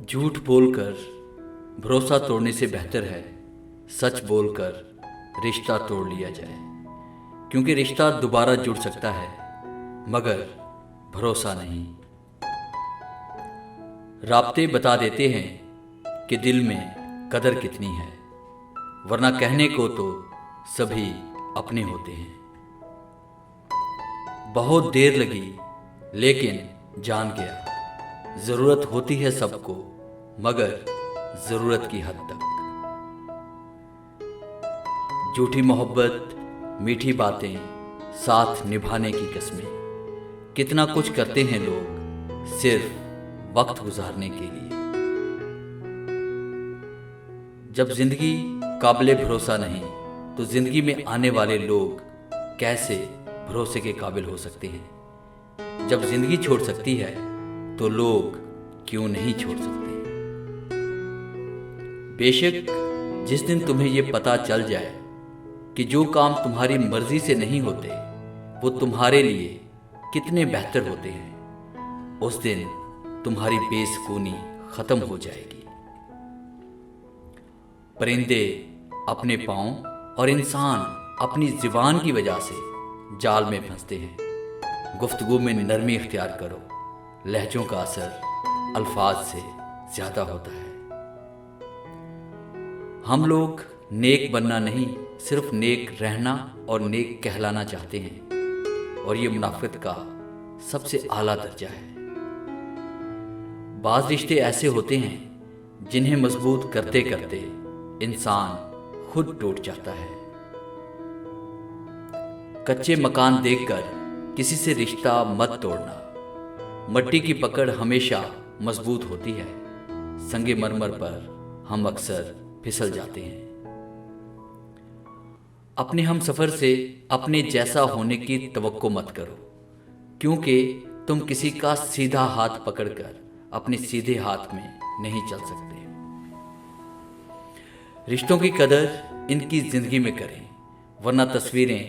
झूठ बोलकर भरोसा तोड़ने से बेहतर है सच बोलकर रिश्ता तोड़ लिया जाए, क्योंकि रिश्ता दोबारा जुड़ सकता है मगर भरोसा नहीं। राब्ते बता देते हैं कि दिल में कदर कितनी है, वरना कहने को तो सभी अपने होते हैं। बहुत देर लगी लेकिन जान गया, ज़रूरत होती है सबको मगर ज़रूरत की हद तक। झूठी मोहब्बत, मीठी बातें, साथ निभाने की कस्में, कितना कुछ करते हैं लोग सिर्फ वक्त गुजारने के लिए। जब जिंदगी काबिले भरोसा नहीं तो जिंदगी में आने वाले लोग कैसे भरोसे के काबिल हो सकते हैं। जब जिंदगी छोड़ सकती है तो लोग क्यों नहीं छोड़ सकते। बेशक जिस दिन तुम्हें ये पता चल जाए कि जो काम तुम्हारी मर्जी से नहीं होते वो तुम्हारे लिए कितने बेहतर होते हैं, उस दिन तुम्हारी बेसुकूनी खत्म हो जाएगी। परिंदे अपने पाँव और इंसान अपनी ज़ुबान की वजह से जाल में फंसते हैं। गुफ्तगू में नरमी इख्तियार करो, लहजों का असर अल्फाज से ज़्यादा होता है। हम लोग नेक बनना नहीं, सिर्फ नेक रहना और नेक कहलाना चाहते हैं, और ये मुनाफिक का सबसे आला दर्जा है। बाज़ रिश्ते ऐसे होते हैं जिन्हें मजबूत करते करते इंसान खुद टूट जाता है। कच्चे मकान देखकर किसी से रिश्ता मत तोड़ना। मट्टी की पकड़ हमेशा मजबूत होती है, संगे मरमर पर हम अक्सर फिसल जाते हैं। अपने हम सफ़र से अपने जैसा होने की तवक्को मत करो, क्योंकि तुम किसी का सीधा हाथ पकड़कर अपने सीधे हाथ में नहीं चल सकते। रिश्तों की कदर इनकी ज़िंदगी में करें, वरना तस्वीरें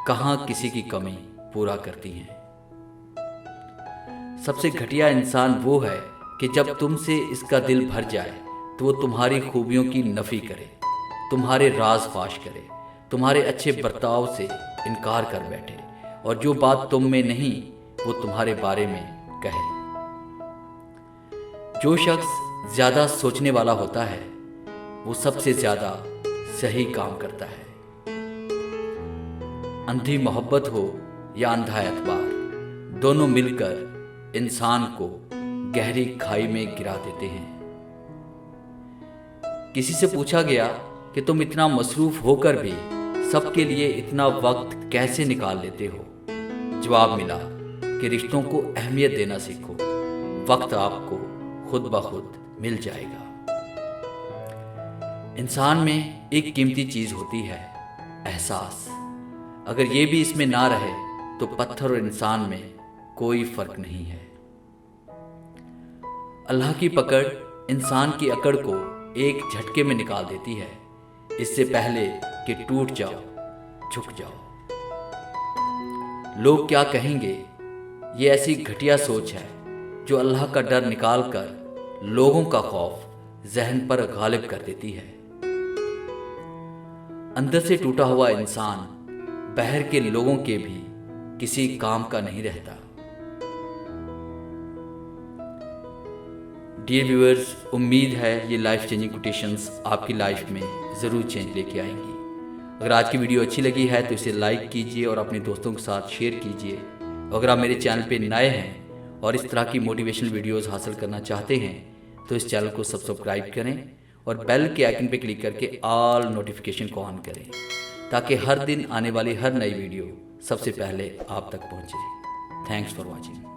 कहाँ किसी की कमी पूरा करती हैं। सबसे घटिया इंसान वो है कि जब तुमसे इसका दिल भर जाए तो वो तुम्हारी खूबियों की नफ़ी करे, तुम्हारे राज फाश करे, तुम्हारे अच्छे बर्ताव से इनकार कर बैठे, और जो बात तुम में नहीं वो तुम्हारे बारे में कहे। जो शख्स ज़्यादा सोचने वाला होता है वो सबसे ज़्यादा सही काम करता है। अंधी मोहब्बत हो या अंधा एतबार, दोनों मिलकर इंसान को गहरी खाई में गिरा देते हैं। किसी से पूछा गया कि तुम इतना मसरूफ होकर भी सबके लिए इतना वक्त कैसे निकाल लेते हो। जवाब मिला कि रिश्तों को अहमियत देना सीखो, वक्त आपको खुद ब खुद मिल जाएगा। इंसान में एक कीमती चीज़ होती है, एहसास। अगर ये भी इसमें ना रहे तो पत्थर और इंसान में कोई फर्क नहीं है। अल्लाह की पकड़ इंसान की अकड़ को एक झटके में निकाल देती है, इससे पहले कि टूट जाओ, झुक जाओ। लोग क्या कहेंगे, ये ऐसी घटिया सोच है जो अल्लाह का डर निकाल कर लोगों का खौफ जहन पर गालिब कर देती है। अंदर से टूटा हुआ इंसान बाहर के लोगों के भी किसी काम का नहीं रहता। डियर व्यूअर्स, उम्मीद है ये लाइफ चेंजिंग कोटेशंस आपकी लाइफ में ज़रूर चेंज लेके आएंगी। अगर आज की वीडियो अच्छी लगी है तो इसे लाइक कीजिए और अपने दोस्तों के साथ शेयर कीजिए। अगर आप मेरे चैनल पे नए हैं और इस तरह की मोटिवेशनल वीडियोस हासिल करना चाहते हैं तो इस चैनल को सब्सक्राइब करें और बेल के आइकन पे क्लिक करके ऑल नोटिफिकेशन को ऑन करें, ताकि हर दिन आने वाली हर नई वीडियो सबसे पहले आप तक पहुंचे। Thanks for watching.